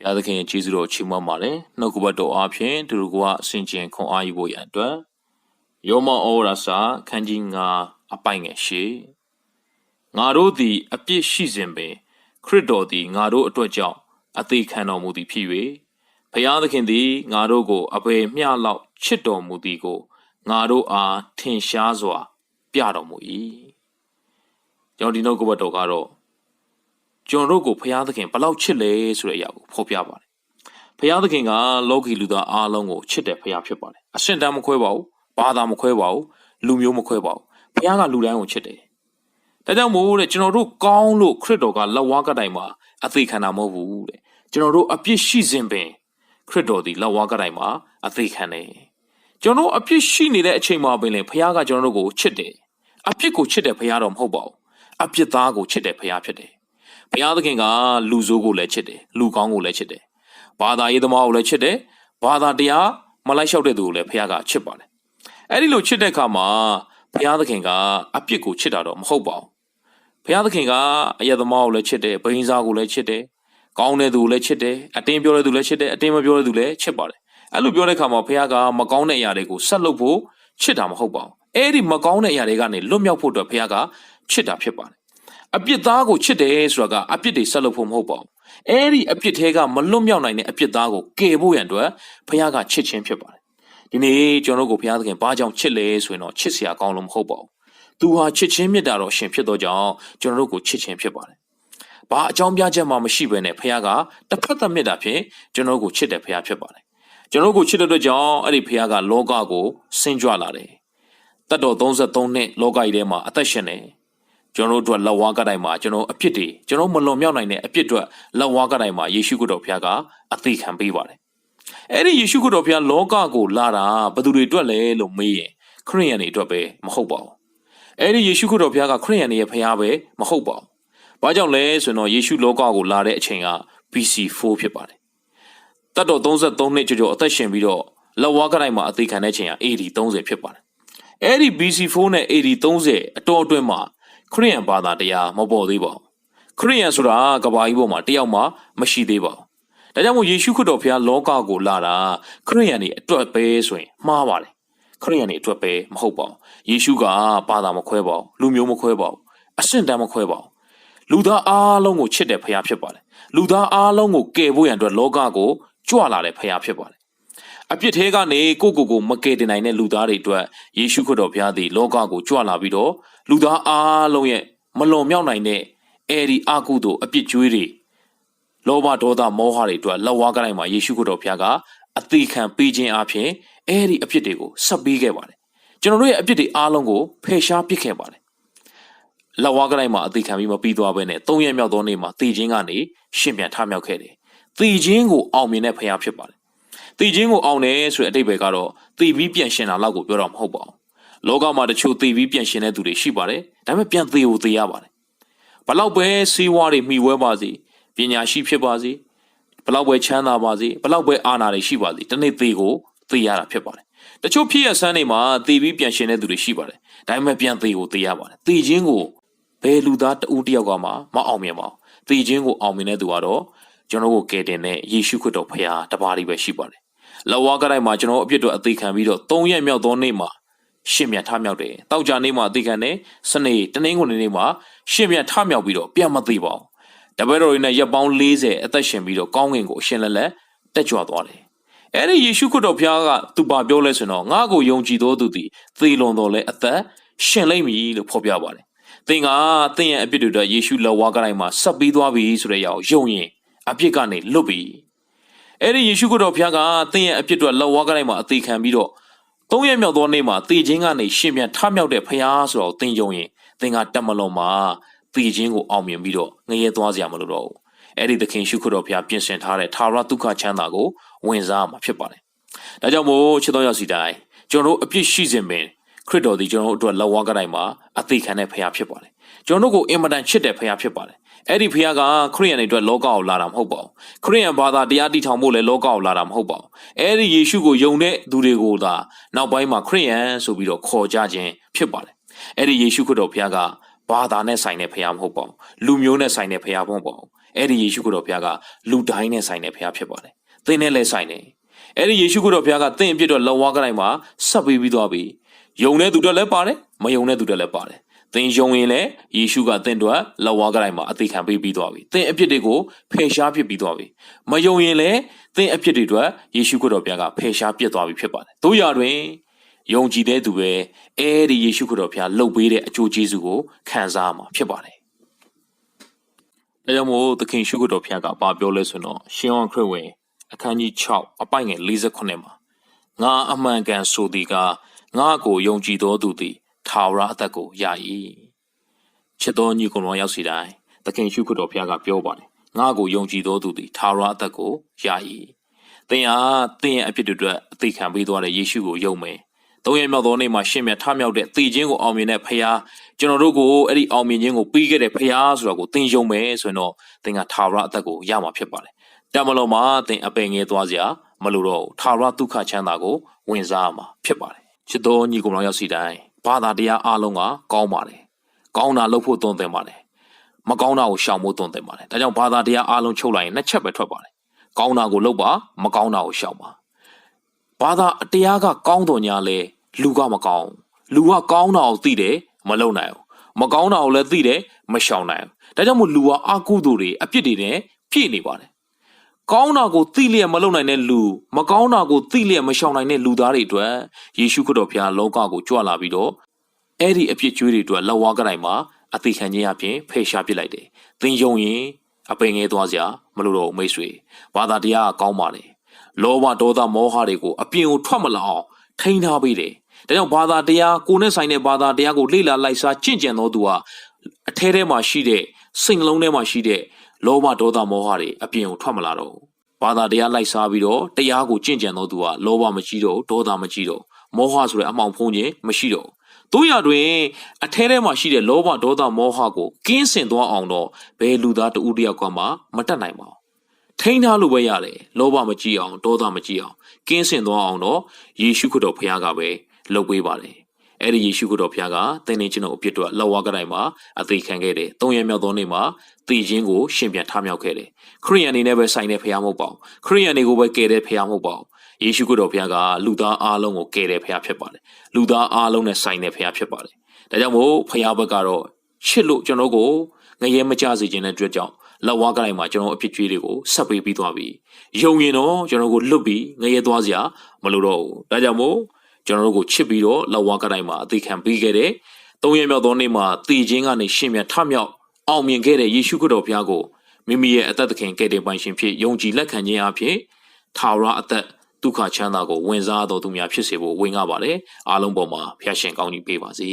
ဘုရားသခင်ရဲ့ကျေးဇူးတော်ချီးမွမ်းပါတယ်နှုတ်ကပတ်တော်အားဖြင့်သူတို့ကအစဉ်ကျင်ခွန်အားယူဖို့ရန်အတွက်ယောမဩဝါဒစာခန်းကြီး9အပိုင်ငယ်ရှိငါတို့သည်အပြစ်ရှိစဉ်ပင်ခရစ်တော်သည်ငါတို့အတွက်ကြောင့်အသေးခံတော်မူသည်ဖြစ်၍ဘုရားသခင်သည်ငါတို့ကိုအဘယ်မျှလောက်ချစ်တော်မူသည်ကိုငါတို့အားထင်ရှားစွာပြတော်မူ၏ကျွန်တော်ဒီနှုတ်ကပတ်တော်ကတော့ကျွန်တော်တို့ကိုဘုရားသခင်ဘယ်လောက်ချစ်လဲဆိုတဲ့အရာကိုဖော်ပြပါတယ်။ဘုရားသခင်ကလောကီလူသားအားလုံးကိုချစ်တဲ့ဘုရားဖြစ်ပါတယ်။အရှင်တန်မခွဲပါဘူး။ဘာသာမခွဲပါဘူး။လူမျိုးမခွဲပါဘူး။ဘုရားကလူတိုင်းကိုချစ်တယ်။ဒါကြောင့်မို့တဲ့ကျွန်တော်တို့ကောင်းလို့ခရစ်တော်ကလက်ဝါးကတိုင်မှာအသေးခံတာမဟုတ်ဘူးတဲ့။ကျွန်တော်တို့အပြစ်ရှိစဉ်ပင်ခရစ်တော်ဒီလက်ဝါးကတိုင်မှာအသေးခံတယ်။ကျွန်တော်အပြစ်ရှိနေတဲ့အချိန်မှာပင်လေဘုရားကကျွန်တော်တို့ကိုချစ်တယ်။အပြစ်ကိုချစ်တဲ့ဘုရားတော်မဟုတ်ပါဘူး။အပြစ်သားကိုချစ်တဲ့ဘုရားဖြစ်တယ်။ဘုရားသခင်ကလူဆိုးကိုလည်းချစ်တယ်လူကောင်းကိုလည်းချစ်တယ်ဘာသာရေးသမားကိုလည်းချစ်တယ်ဘာသာတရားမလိုက်လျှောက်တဲ့သူကိုလည်းဘုရားကချစ်ပါတယ်အဲ့ဒီလိုချစ်တဲ့အခါမှာဘုရားသခင်ကအပြစ်ကိုချစ်တာတော့မဟုတ်ပါဘူးဘုရားသခင်ကအယက်သမားကိုလည်းချစ်တယ်ဘိန်းစားကိုလည်းချစ်တယ်ကောင်းတဲ့သူကိုလည်းချစ်တယ်အတင်းပြောတဲ့သူလည်းချစ်တယ်အတင်းမပြောတဲ့သူလည်းချစ်ပါတယ်အဲ့လိုပြောတဲ့အခါမှာဘုရားကမကောင်းတဲ့အရာတွေကိုဆက်လုပ်ဖို့ချစ်တာမဟုတ်ပါဘူးအဲ့ဒီမကောင်းတဲ့အရာတွေကနေလွတ်မြောက်ဖို့အတွက်ဘုရားကချစ်တာဖြစ်ပါတယ်အပြစ်သားကိုချစ်တယ်ဆိုတာကအပြစ်တွေဆက်လုပ်ဖို့မဟုတ်ပါဘူး။အဲ့ဒီအပြစ်တွေကမလွတ်မြောက်နိုင်တဲ့အပြစ်သားကိုကယ်ဖို့ရန်အတွက်ဘုရားကချစ်ခြင်းဖြစ်ပါတယ်။ဒီနေ့ကျွန်တော်တို့ကိုဘုရားသခင်ဘာကြောင့်ချစ်လဲဆိုရင်တော့ချစ်စရာကောင်းလို့မဟုတ်ပါဘူး။သူဟာချစ်ခြင်းမြတ်တာတော့ရှင်ဖြစ်သောကြောင့်ကျွန်တော်တို့ကိုချစ်ခြင်းဖြစ်ပါတယ်။ဘာအကြောင်းပြချက်မှမရှိဘဲနဲ့ဘုရားကတစ်ဖက်သက်မြတ်တာဖြင့်ကျွန်တော်တို့ကိုချစ်တဲ့ဘုရားဖြစ်ပါတယ်။ကျွန်တော်တို့ကိုချစ်တဲ့အတွက်ကြောင့်အဲ့ဒီဘုရားကလောကကိုဆင်းကြွလာတယ်။တတ်တော်33နှစ်လောကကြီးထဲမှာအသက်ရှင်နေကျွန်တော်တို့လက်ဝါးကတိုင်မှာကျွန်တော်အပြစ်တွေကျွန်တော်မလွန်မြောက်နိုင်တဲ့အပြစ်တွေလက်ဝါးကတိုင်မှာယေရှုခရစ်တော်ဘုရားကအသေးခံပေးပါတယ်။အဲ့ဒီယေရှုခရစ်တော်ဘုရားလောကကိုလာတာဘယ်သူတွေအတွက်လဲလို့မေးရင်ခရစ်ယာန်တွေအတွက်ပဲမဟုတ်ပါဘူး။အဲ့ဒီယေရှုခရစ်တော်ဘုရားကခရစ်ယာန်တွေရဲ့ဘုရားပဲမဟုတ်ပါဘူး။ဘာကြောင့်လဲဆိုတော့ယေရှုလောကကိုလာတဲ့အချိန်က BC4 ဖြစ်ပါတယ်။တတ်တော်33နှစ်ကျော်အသက်ရှင်ပြီးတော့လက်ဝါးကတိုင်မှာအသေးခံတဲ့အချိန်က AD 30ဖြစ်ပါတယ်။အဲ့ဒီ BC4 နဲ့ AD 30အတော်အတွင်းမှာခရစ်ယာန်ဘာသာတရားမပေါ်သေးပါဘူးခရစ်ယာန်ဆိုတာကဘာကြီးပေါ်မှာတယောက်မှမရှိသေးပါဘူးဒါကြောင့်မို့ယေရှုခရစ်တော်ဘုရားလောကကိုလာတာခရစ်ယာန်တွေအတွက်ပဲဆိုရင်မှားပါတယ်ခရစ်ယာန်တွေအတွက်ပဲမဟုတ်ပါဘူးယေရှုကဘာသာမခွဲပါဘူးလူမျိုးမခွဲပါဘူးအဆင့်တန်းမခွဲပါဘူးလူသားအားလုံးကိုချစ်တဲ့ဘုရားဖြစ်ပါတယ်လူသားအားလုံးကိုကယ်ဖို့ရန်အတွက်လောကကိုကြွလာတဲ့ဘုရားဖြစ်ပါတယ်အပြစ်ထဲကနေကိုမကယ်တင်နိုင်တဲ့လူသားတွေအတွက်ယေရှုခရစ်တော်ဘုရားသည်လောကကိုကြွလာပြီးတော့လူသားအားလုံးရဲ့မလွန်မြောက်နိုင်တဲ့အဲဒီအကုသို့အပြစ်ကြွေးတွေလောဘဒေါသမောဟတွေအတွက်လက်ဝါးကတိုင်းမှာယေရှုခရစ်တော်ဘုရားကအသေးခံပေးခြင်းအပြင်အဲဒီအပြစ်တွေကိုဆက်ပေးခဲ့ပါတယ်ကျွန်တော်တို့ရဲ့အပြစ်တွေအားလုံးကိုဖယ်ရှားပစ်ခဲ့ပါတယ်လက်ဝါးကတိုင်းမှာအသေးခံပြီးမပြီးသွားဘဲနဲ့3ရက်မြောက်သောနေ့မှာတည်ခြင်းကနေရှင်ပြန်ထမြောက်ခဲ့တယ်တည်ခြင်းကိုအောင်မြင်တဲ့ဘုရားဖြစ်ပါတယ်တည်ခြင်းကိုအောင်တယ်ဆိုတဲ့အဓိပ္ပာယ်ကတော့တည်ပြီးပြန်ရှင်တာလောက်ကိုပြောတာမဟုတ်ပါဘူးလောကမှာတချို့တည်ပြီးပြန်ရှင်တဲ့သူတွေရှိပါတယ်ဒါပေမဲ့ပြန်သေကိုသေရပါတယ်ဘလောက်ပဲစီးဝါးတွေမှီဝဲပါစေပညာရှိဖြစ်ပါစေဘလောက်ပဲချမ်းသာပါစေဘလောက်ပဲအာဏာတွေရှိပါစေတနေ့သေကိုသေရတာဖြစ်ပါတယ်တချို့ဖြစ်ရဆန်းတွေမှာတည်ပြီးပြန်ရှင်တဲ့သူတွေရှိပါတယ်ဒါပေမဲ့ပြန်သေကိုသေရပါတယ်တည်ခြင်းကိုဘယ်လူသားတဦးတယောက်ကမှမအောင်မြင်ပါဘူးတည်ခြင်းကိုအောင်မြင်တဲ့သူကတော့ကျွန်တော်ကိုကယ်တင်တဲ့ယေရှုခရစ်တော်ဖခင်တပါးတည်းပဲရှိပါတယ်လက်ဝါးကတိုင်းမှာကျွန်တော်အပြစ်တို့အသေးခံပြီးတော့3ရက်မြောက်သောနေ့မှာရှင်ပြန်ထမြောက်တယ်။တောက်ကြနေ့မှာအသေးခံတယ်။စနေတနင်္ဂနွေနေ့မှာရှင်ပြန်ထမြောက်ပြီးတော့ပြန်မသေးပါဘူး။တပည့်တော်တွေနဲ့ရက်ပေါင်း40အသက်ရှင်ပြီးတော့ကောင်းကင်ကိုအရှင်လက်တက်ကြွသွားတယ်။အဲဒီယေရှုခရစ်တော်ဘုရားကသူပါပြောလဲဆိုတော့ငါ့ကိုယုံကြည်သောသူသည်သေလွန်တော်လဲအသက်ရှင်လိမ့်မည်လို့ဖော်ပြပါတယ်။သင်သင်ရဲ့အပြစ်တွေယေရှုလက်ဝါးကတိုင်းမှာဆက်ပြီးသွားပြီဆိုတဲ့အရာကိုယုံရင်အပြစ်ကနေလွတ်ပြီ။အဲဒီယေရှုခရစ်တော်ဘုရားကသင်ရဲ့အပြစ်တွေလက်ဝါးကတိုင်းမှာအသေးခံပြီးတော့3ရက်မြောက်သောနေ့မှာတည်ခြင်းကနေရှင်ပြန်ထမြောက်တဲ့ဖခင်ဆိုတော့သင်ယုံရင်သင်ကတမလွန်မှာတည်ခြင်းကိုအောင်မြင်ပြီးတော့ငရဲသွားစရာမလိုတော့ဘူးအဲ့ဒီသခင်ရှုခရစ်တော်ဘုရားပြင်ဆင်ထားတဲ့ထာဝရဒုက္ခချမ်းသာကိုဝင်စားမှာဖြစ်ပါတယ်ဒါကြောင့်မို့ချစ်တော်ရောက်စီတိုင်းကျွန်တော်တို့အပြစ်ရှိစဉ်ပင်ခရစ်တော်သည်ကျွန်တော်တို့အတွက်လက်ဝါးကတိုင်းမှာအသေးခံတဲ့ဖခင်ဖြစ်ပါတယ်ကျွန်တော်တို့ကိုအင်မတန်ချစ်တဲ့ဖခင်ဖြစ်ပါတယ်အဲ့ဒီဖခင်ကခရစ်ယာန်တွေအတွက်လောကကိုလာတာမဟုတ်ပါဘူးခရစ်ယာန်ဘာသာတရားတည်ထောင်ဖို့လည်းလောကကိုလာတာမဟုတ်ပါဘူးအဲ့ဒီယေရှုကိုယုံတဲ့သူတွေကိုသာနောက်ပိုင်းမှာခရစ်ယာန်ဆိုပြီးတော့ခေါ်ကြခြင်းဖြစ်ပါတယ်အဲ့ဒီယေရှုခရစ်တော်ဘုရားကဘာသာနဲ့ဆိုင်တဲ့ဖခင်မဟုတ်ပါဘူးလူမျိုးနဲ့ဆိုင်တဲ့ဖခင်မဟုတ်ပါဘူး အဲ့ဒီယေရှုခရစ်တော်ဘုရားကလူတိုင်းနဲ့ဆိုင်တဲ့ဘုရားဖြစ်ပါတယ်သင်နဲ့လည်းဆိုင်တယ်အဲ့ဒီယေရှုခရစ်တော်ဘုရားကသင်အပြစ်တော့လက်ဝါးကတိုင်းမှာဆက်ပေးပြီးသွားပြီယုံတဲ့သူတွေလည်းပါတယ်မယုံတဲ့သူတွေလည်းပါတယ်သင်ယုံရင်လည်းယေရှုကသင်တို့လက်ဝါးကတိုင်းမှာအသေးခံပေးပြီးသွားပြီသင်အပြစ်တွေကိုဖယ်ရှားပစ်ပြီးသွားပြီမယုံရင်လည်းသင်အပြစ်တွေအတွက်ယေရှုခရစ်တော်ဘုရားကဖယ်ရှားပစ်သွားပြီဖြစ်ပါတယ်တို့ရတွင်ယုံကြည်တဲ့သူပဲအဲ့ဒီယေရှုခရစ်တော်ဘုရားလှုပ်ပေးတဲ့အကျိုးကျေးဇူးကိုခံစားမှာဖြစ်ပါတယ်ဒါကြောင့်မို့သခင်ယေရှုခရစ်တော်ဘုရားကဘာပြောလဲဆိုတော့ရှင်ယောဟန်ခရစ်ဝင်အခန်းကြီး6အပိုင်ငယ်48မှာငါအမှန်ကန်ဆိုသည်ကငါကိုယုံကြည်သောသူသည်ထာဝရအသက်ကိုရ၏ချစ်တော်ညီကိုယ်တော်ရောက်စီတိုင်းသခင်ယေရှုခရစ်တော်ဘုရားကပြောပါတယ်ငါကိုယုံကြည်သောသူသည်ထာဝရအသက်ကိုရ၏သင်ဟာသင်ရဲ့အပြစ်တွေအတွက်အသေးခံပေးသွားတဲ့ယေရှုကိုယုံမယ်သုံးရမြောက်သောနေ့မှာရှင်မြတ်ထမြောက်တဲ့သေခြင်းကိုအောင်မြင်တဲ့ဖခင်ကျွန်တော်တို့ကိုအဲ့ဒီအောင်မြင်ခြင်းကိုပြီးခဲ့တဲ့ဖခင်ဆိုတော့ကိုသင်ယုံမယ်ဆိုရင်တော့သင်ကထာဝရအသက်ကိုရမှာဖြစ်ပါတယ်တမလို့မှာသင်အပင်ငယ်သွားစရာမလိုတော့ဘူးထာဝရဒုက္ခချမ်းသာကိုဝင်စားမှာဖြစ်ပါတယ်ချစ်တော်ညီကောင်တော်ရောက်စီတိုင်းဘာသာတရားအားလုံးကကောင်းပါတယ်ကောင်းတာလုပ်ဖို့သွန်သင်ပါတယ်မကောင်းတာကိုရှောင်ဖို့သွန်သင်ပါတယ်ဒါကြောင့်ဘာသာတရားအားလုံးချုပ်လိုက်ရင်နှစ်ချက်ပဲထွက်ပါတယ်ကောင်းတာကိုလုပ်ပါမကောင်းတာကိုရှောင်ပါဘာသာတရားကကောင်းတော်ညာလဲလူကမကောင်းလူကကောင်းတာကိုသိတယ်မလုပ်နိုင်ဘူးမကောင်းတာကိုလည်းသိတယ်မရှောင်နိုင်ဘူးဒါကြောင့်မို့လူကအကုသိုလ်တွေအပြစ်တွေနဲ့ပြည့်နေပါတယ်ကောင်းတာကိုသိလျက်မလုပ်နိုင်တဲ့လူမကောင်းတာကိုသိလျက်မရှောင်နိုင်တဲ့လူသားတွေအတွက်ယေရှုခရစ်တော်ဘုရားလောကကိုကြွလာပြီးတော့အဲ့ဒီအပြစ်ကြွေးတွေအတွက်လက်ဝါးကတိုင်းမှာအသေးခံခြင်းအပြင်ဖယ်ရှားပစ်လိုက်တယ်သင်ယုံရင်အပင်ငယ်သွားစရာမလိုတော့မိတ်ဆွေဘာသာတရားကကောင်းပါတယ်လောဘဒေါသမောဟတွေကိုအပြင်ကိုထွက်မလာအောင်ထိန်းထားပေးတယ်ဒါကြောင့်ဘာသာတရားကိုနဲ့ဆိုင်တဲ့ဘာသာတရားကိုလေ့လာလိုက်စားကျင့်ကြံတော်သူဟာအထဲထဲမှာရှိတဲ့စိတ်နှလုံးထဲမှာရှိတဲ့လောဘဒေါသမောဟတွေအပြင်ကိုထွက်မလာတော့ဘူးဘာသာတရားလိုက်စားပြီးတော့တရားကိုကျင့်ကြံတော်သူဟာလောဘမကြီးတော့ဒေါသမကြီးတော့မောဟဆိုတဲ့အမှောင်ဖုံးခြင်းမရှိတော့တို့ရတွင်အထဲထဲမှာရှိတဲ့လောဘဒေါသမောဟကိုကင်းစင်သွားအောင်တော့ဘယ်လူသားတဦးတယောက်ကမှမတတ်နိုင်ပါဘူးထိန်းထားလို့ပဲရတယ်လောဘမကြီးအောင်ဒေါသမကြီးအောင်ကင်းစင်သွားအောင်တော့ယေရှုခရစ်တော်ဘုရားကပဲလုပ်ပေးပါတယ်အဲ့ဒီယေရှုခရစ်တော်ဘုရားကသင်နေခြင်းတို့အပြစ်တို့လက်ဝါးကတိုင်းမှာအသေးခံခဲ့တယ်၃ရက်မြောက်သောနေ့မှာတည်ခြင်းကိုရှင်ပြန်ထမြောက်ခဲ့တယ်ခရိယန်အနေနဲ့ပဲဆိုင်တဲ့ဘုရားမဟုတ်ပါဘူးခရိယန်တွေကိုပဲကယ်တဲ့ဘုရားမဟုတ်ပါဘူးယေရှုခရစ်တော်ဘုရားကလူသားအားလုံးကိုကယ်တဲ့ဘုရားဖြစ်ပါတယ်လူသားအားလုံးနဲ့ဆိုင်တဲ့ဘုရားဖြစ်ပါတယ်ဒါကြောင့်မို့ဘုရားဘက်ကတော့ချစ်လို့ကျွန်တော်ကိုငရဲမကြစေခြင်းတဲ့အတွက်ကြောင့်လက်ဝါးကတိုင်းမှာကျွန်တော်အဖြစ်ကြွေးတွေကိုဆက်ပေးပြီးသွားပြီယုံရင်တော့ကျွန်တော်ကိုလွတ်ပြီးငရဲသွားစရာမလိုတော့ဘူးဒါကြောင့်မို့ကျွန်တော်တို့ကိုချစ်ပြီးတော့လက်ဝါးကတိုင်းမှာအသေးခံပေးခဲ့တဲ့၃ရက်မြောက်သောနေ့မှာတည်ခြင်းကနေရှင်မြတ်ထမြောက်အောင်မြင်ခဲ့တဲ့ယေရှုခရစ်တော်ဘုရားကိုမိမိရဲ့အသက်သခင်ကယ်တင်ပိုင်ရှင်ဖြစ်ယုံကြည်လက်ခံခြင်းအဖြစ်ထာဝရအသက်ဒုက္ခချမ်းသာကိုဝင်စားတော်သူများဖြစ်စေဖို့ဝင်ကားပါလေအားလုံးပေါ်မှာဖျားရှင်ကောင်းကြီးပေးပါစေ